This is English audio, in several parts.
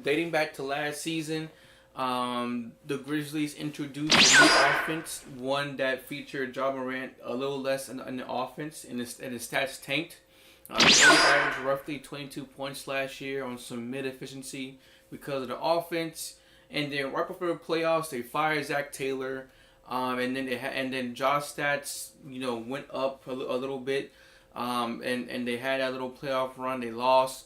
dating back to last season, the Grizzlies introduced a new offense, one that featured Ja Morant a little less in the offense, and his stats tanked. He only averaged roughly 22 points last year on some mid efficiency because of the offense. And then right before the playoffs, they fired Zach Taylor, and then Josh stats went up a little bit, and they had that little playoff run. They lost,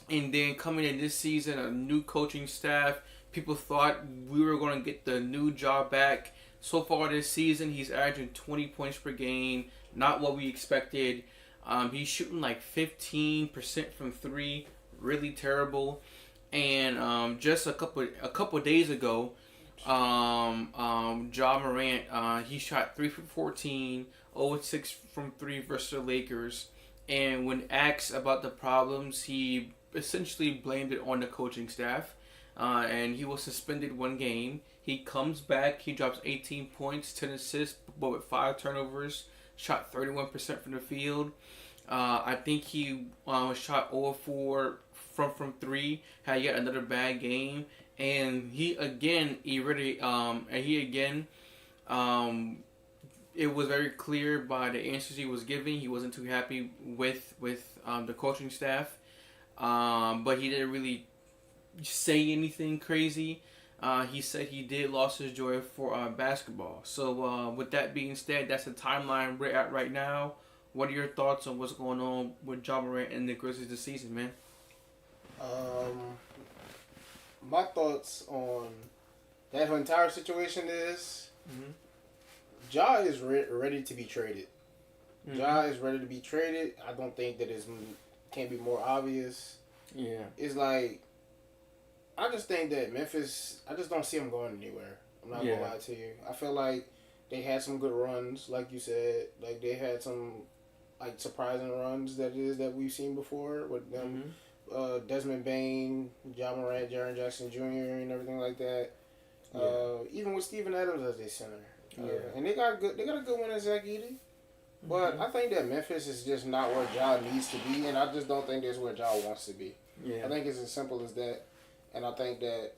and then coming in this season, a new coaching staff. People thought we were going to get the new job back. So far this season, he's averaging 20 points per game. Not what we expected. He's shooting like 15% from three. Really terrible. And just a couple days ago, Ja Morant, he shot 3 for 14, 0-6 from 3 versus the Lakers. And when asked about the problems, he essentially blamed it on the coaching staff. And he was suspended one game. He comes back, he drops 18 points, 10 assists, but with 5 turnovers, shot 31% from the field. I think he shot 0-4 from 3, had yet another bad game. And it was very clear by the answers he was giving. He wasn't too happy with the coaching staff, but he didn't really say anything crazy. He said he did lost his joy for basketball. So with that being said, that's the timeline we're at right now. What are your thoughts on what's going on with Ja Morant and the Grizzlies this season, man? My thoughts on that entire situation is Ja is ready to be traded. Ja is ready to be traded. I don't think that it can't be more obvious. Yeah. It's like, I just think that Memphis, I just don't see them going anywhere. I'm not gonna lie to you. I feel like they had some good runs, like you said. Like they had some surprising runs that we've seen before with them. Desmond Bain, Ja Morant, Jaren Jackson Jr. and everything like that. Even with Steven Adams as their center. And they got a good one in Zach Edey. But I think that Memphis is just not where Ja needs to be, and I just don't think that's where Ja wants to be. Yeah. I think it's as simple as that, and I think that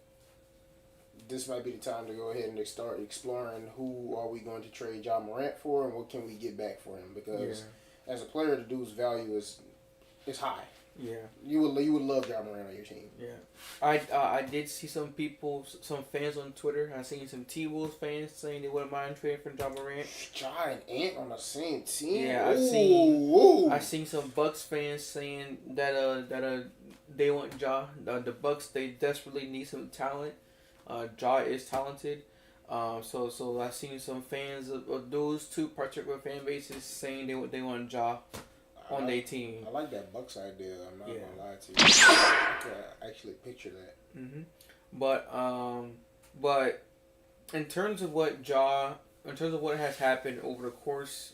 this might be the time to go ahead and start exploring who are we going to trade Ja Morant for, and what can we get back for him, because as a player, the dude's value is high. Yeah. You would love Ja Morant on your team. Yeah. I did see some fans on Twitter. I seen some T-Wolves fans saying they wouldn't mind trading for Ja Morant. Ja and Ant on the same team. Yeah, I seen some Bucks fans saying that they want Ja. The Bucks, they desperately need some talent. Ja is talented. So I seen some fans of those two particular fan bases saying they want Ja on their team. I like that Bucks idea. I'm not gonna lie to you. I can actually picture that. But in terms of what has happened over the course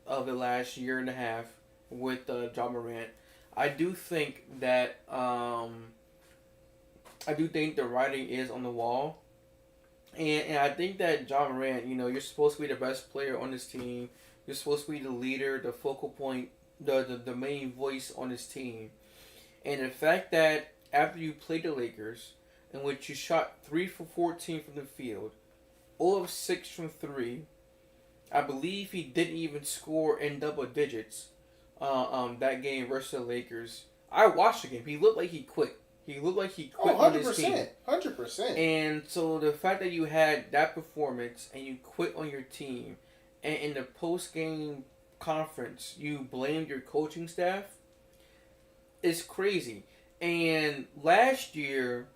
of the last year and a half with Ja Morant, I do think that the writing is on the wall, and I think that Ja Morant, you're supposed to be the best player on this team. You're supposed to be the leader, the focal point, the main voice on this team. And the fact that after you played the Lakers, in which you shot 3 for 14 from the field, 0-6 from 3, I believe he didn't even score in double digits that game versus the Lakers. I watched the game. He looked like he quit. On his team. 100%. And so the fact that you had that performance and you quit on your team, and in the post-game conference, you blamed your coaching staff. It's crazy. And last year,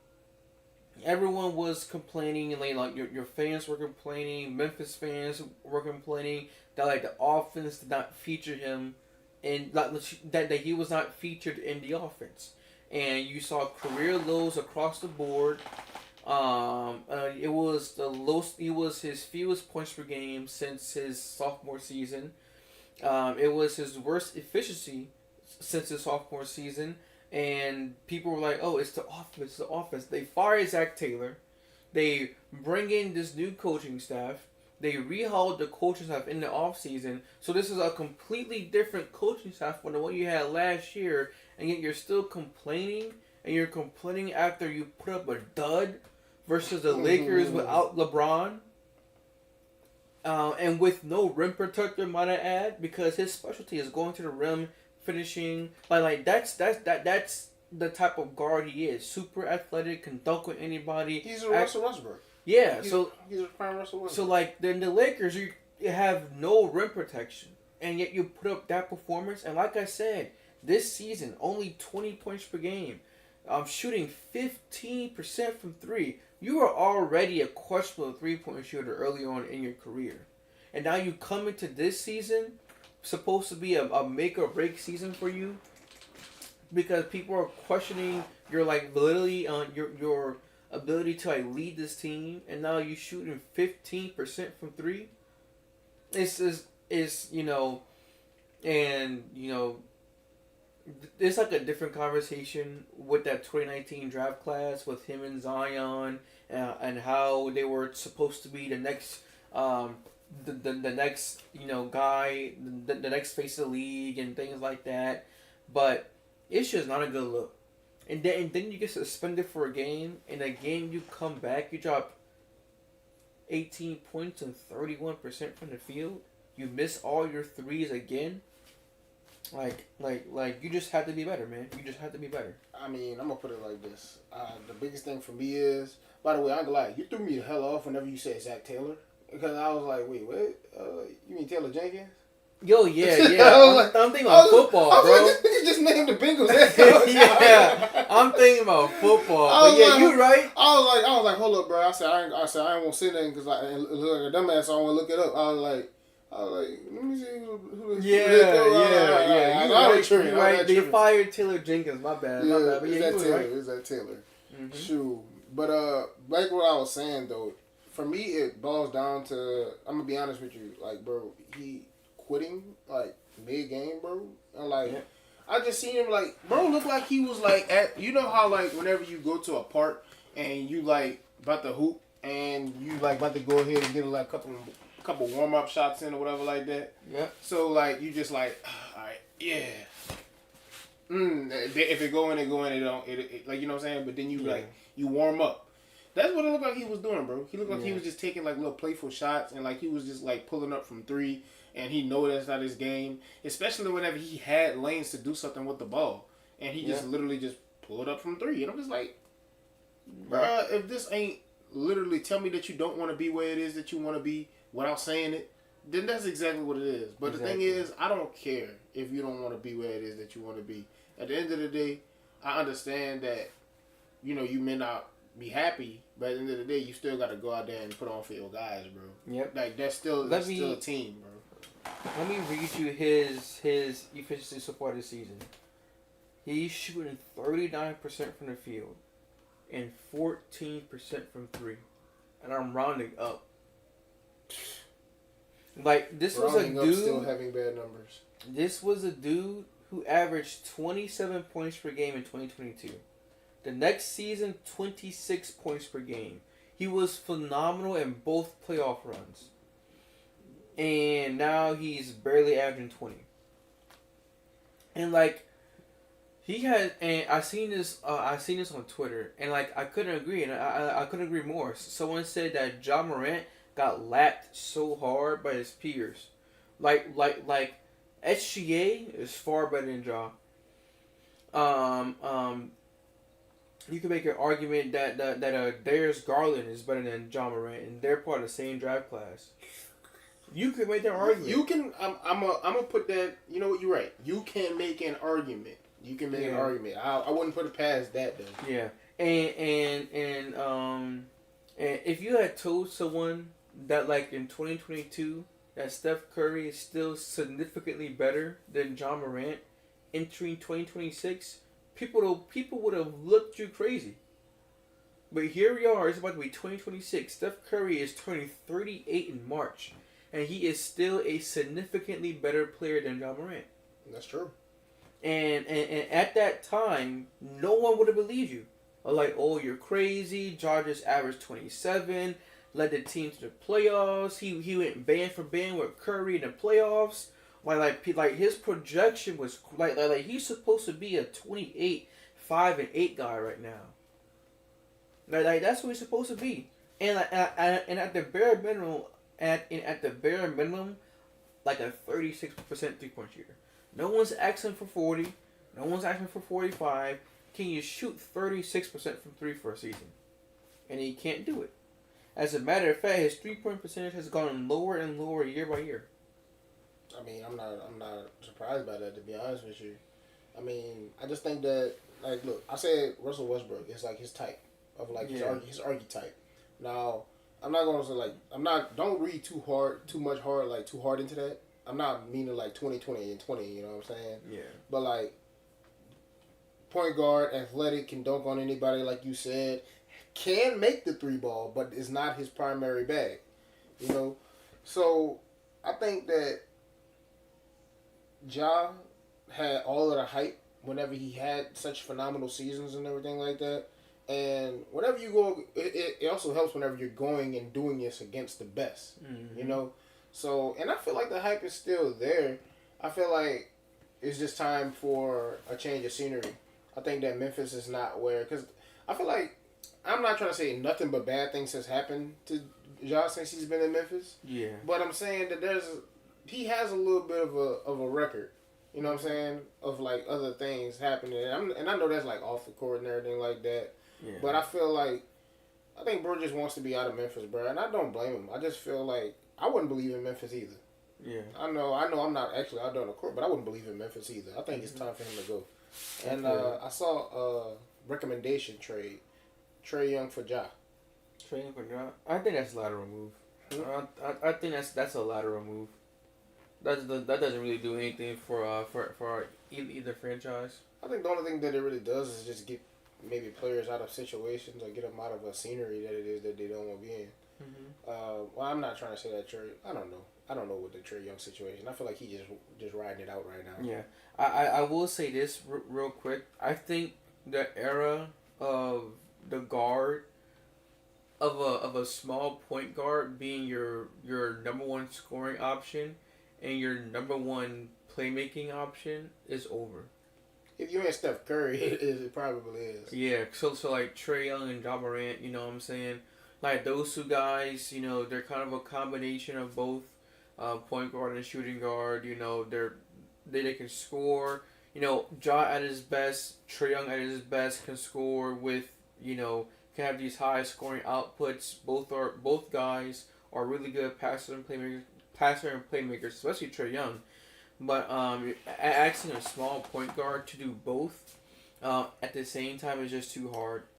everyone was complaining, and like your fans were complaining, Memphis fans were complaining that the offense did not feature him, and that he was not featured in the offense. And you saw career lows across the board. It was the lowest. It was his fewest points per game since his sophomore season. It was his worst efficiency since his sophomore season, and people were like, "Oh, it's the offense." They fired Zach Taylor. They bring in this new coaching staff. They rehauled the coaching staff in the offseason. So this is a completely different coaching staff from the one you had last year, and yet you're still complaining and you're complaining after you put up a dud versus the Lakers without LeBron. And with no rim protector, might I add, because his specialty is going to the rim, finishing. That's the type of guard he is. Super athletic, can dunk with anybody. He's a Russell Westbrook. Yeah, he's a prime Russell Westbrook. So like then the Lakers, you have no rim protection, and yet you put up that performance. And like I said, this season only 20 points per game. Shooting 15% from three. You were already a questionable 3-point shooter early on in your career. And now you come into this season, supposed to be a make or break season for you, because people are questioning your validity on your ability to lead this team, and now you shooting 15% from three. It's it's like a different conversation with that 2019 draft class with him and Zion, and how they were supposed to be the next the next guy, the next face of the league and things like that. But it's just not a good look. And then you get suspended for a game. In a game you come back, you drop 18 points and 31% from the field. You miss all your threes again. Like you just have to be better, man. You just have to be better. I mean, I'm gonna put it like this. The biggest thing for me is, by the way, I'm glad you threw me the hell off whenever you said Zach Taylor, because I was like, wait, what? You mean Taylor Jenkins? Yo, yeah. I'm thinking about football, bro. Like, you just named the Bengals. Yeah, I'm thinking about football. But yeah, you right. I was like, hold up, bro. I said I ain't gonna sit there because it look like a dumbass. So I want to look it up. I was like, let me see who Yeah. You right. They fired Taylor Jenkins. My bad. But yeah, Is that Taylor? Mm-hmm. Shoot. But back what I was saying though, for me it boils down to, I'm gonna be honest with you, like, bro, he quitting like mid game, bro, and I just seen him bro look like he was at, you know how whenever you go to a park and you about to hoop and you about to go ahead and get a couple warm up shots in or whatever like that. Yeah. So you just all right, yeah. If it go in, it go in. It don't. It you know what I'm saying. But then you you warm up. That's what it looked like he was doing, bro. He looked like he was just taking little playful shots and he was just pulling up from three. And he know that's not his game, especially whenever he had lanes to do something with the ball, and he just literally just pulled up from three. And I'm just like, bruh, if this ain't literally tell me that you don't want to be where it is that you want to be without saying it, then that's exactly what it is. But the thing is, I don't care if you don't want to be where it is that you want to be. At the end of the day, I understand that, you may not be happy, but at the end of the day, you still got to go out there and put on for your guys, bro. Yep. That's still a team, bro. Let me read you his efficiency so far this season. He's shooting 39% from the field and 14% from three. And I'm rounding up. This was a dude still having bad numbers. This was a dude who averaged 27 points per game in 2022. The next season, 26 points per game. He was phenomenal in both playoff runs. And now he's barely averaging 20. And he had, and I seen this on Twitter, and I couldn't agree, and I couldn't agree more. Someone said that Ja Morant got lapped so hard by his peers, SGA is far better than Ja. You can make an argument that Darius Garland is better than Ja Morant, and they're part of the same draft class. You could make that argument. You can. I'm gonna put that. You know what? You're right. You can make an argument. You can make an argument. I wouldn't put it past that though. Yeah, and if you had told someone that in 2022 that Steph Curry is still significantly better than Ja Morant entering 2026, people would have looked you crazy. But here we are. It's about to be 2026. Steph Curry is turning 38 in March. And he is still a significantly better player than Ja Morant. That's true. And at that time, no one would have believed you. Oh, you're crazy. Ja just averaged 27, led the team to the playoffs. He went band for band with Curry in the playoffs. His projection was he's supposed to be a 28, 5 and 8 guy right now. Like that's what he's supposed to be. And at the bare minimum, at the bare minimum, like a 36% 3 point shooter. No one's asking for 40. No one's asking for 45. Can you shoot 36% from three for a season? And he can't do it. As a matter of fact, his 3 point percentage has gone lower and lower year by year. I mean, I'm not surprised by that, to be honest with you. I mean, I just think that, like, look, I said Russell Westbrook is like his type of like his archetype. Now, I'm not going to say like don't read too hard into that. I'm not meaning like 2020 and 20. You know what I'm saying? Yeah. But like point guard, athletic, can dunk on anybody, like you said, can make the three ball, but is not his primary bag. You know, so I think that Ja had all of the hype whenever he had such phenomenal seasons and everything like that. And whenever you go, it also helps whenever you're going and doing this against the best. Mm-hmm. You know? So, and I feel like the hype is still there. I feel like it's just time for a change of scenery. I think that Memphis is not where, because I feel like, I'm not trying to say nothing but bad things has happened to Ja since he's been in Memphis. Yeah. But I'm saying that he has a little bit of a record. You know what I'm saying? Of like other things happening. And I know that's like off the court and everything like that. Yeah. But I think bro just wants to be out of Memphis, bro. And I don't blame him. I just feel like I wouldn't believe in Memphis either. Yeah. I know I'm not actually out there on the court, but I wouldn't believe in Memphis either. I think it's time for him to go. And I saw a recommendation trade. Trae Young for Ja. Trae Young for Ja? I think that's a lateral move. I think that's a lateral move. That doesn't really do anything for either franchise. I think the only thing that it really does is just get maybe players out of situations or get them out of a scenery that it is that they don't want to be in. Mm-hmm. Well, I'm not trying to say that Trae. I don't know. I don't know what the Trae Young situation. I feel like he just riding it out right now. Yeah, I will say this real quick. I think the era of the guard of a small point guard being your number one scoring option and your number one playmaking option is over. If you ain't Steph Curry, it probably is. Yeah, so like Trae Young and Ja Morant, you know what I'm saying? Like those two guys, you know, they're kind of a combination of both point guard and shooting guard. You know, they can score. You know, Ja at his best, Trae Young at his best can score with, you know, can have these high scoring outputs. Both guys are really good passer and playmakers, especially Trae Young. But asking a small point guard to do both at the same time is just too hard.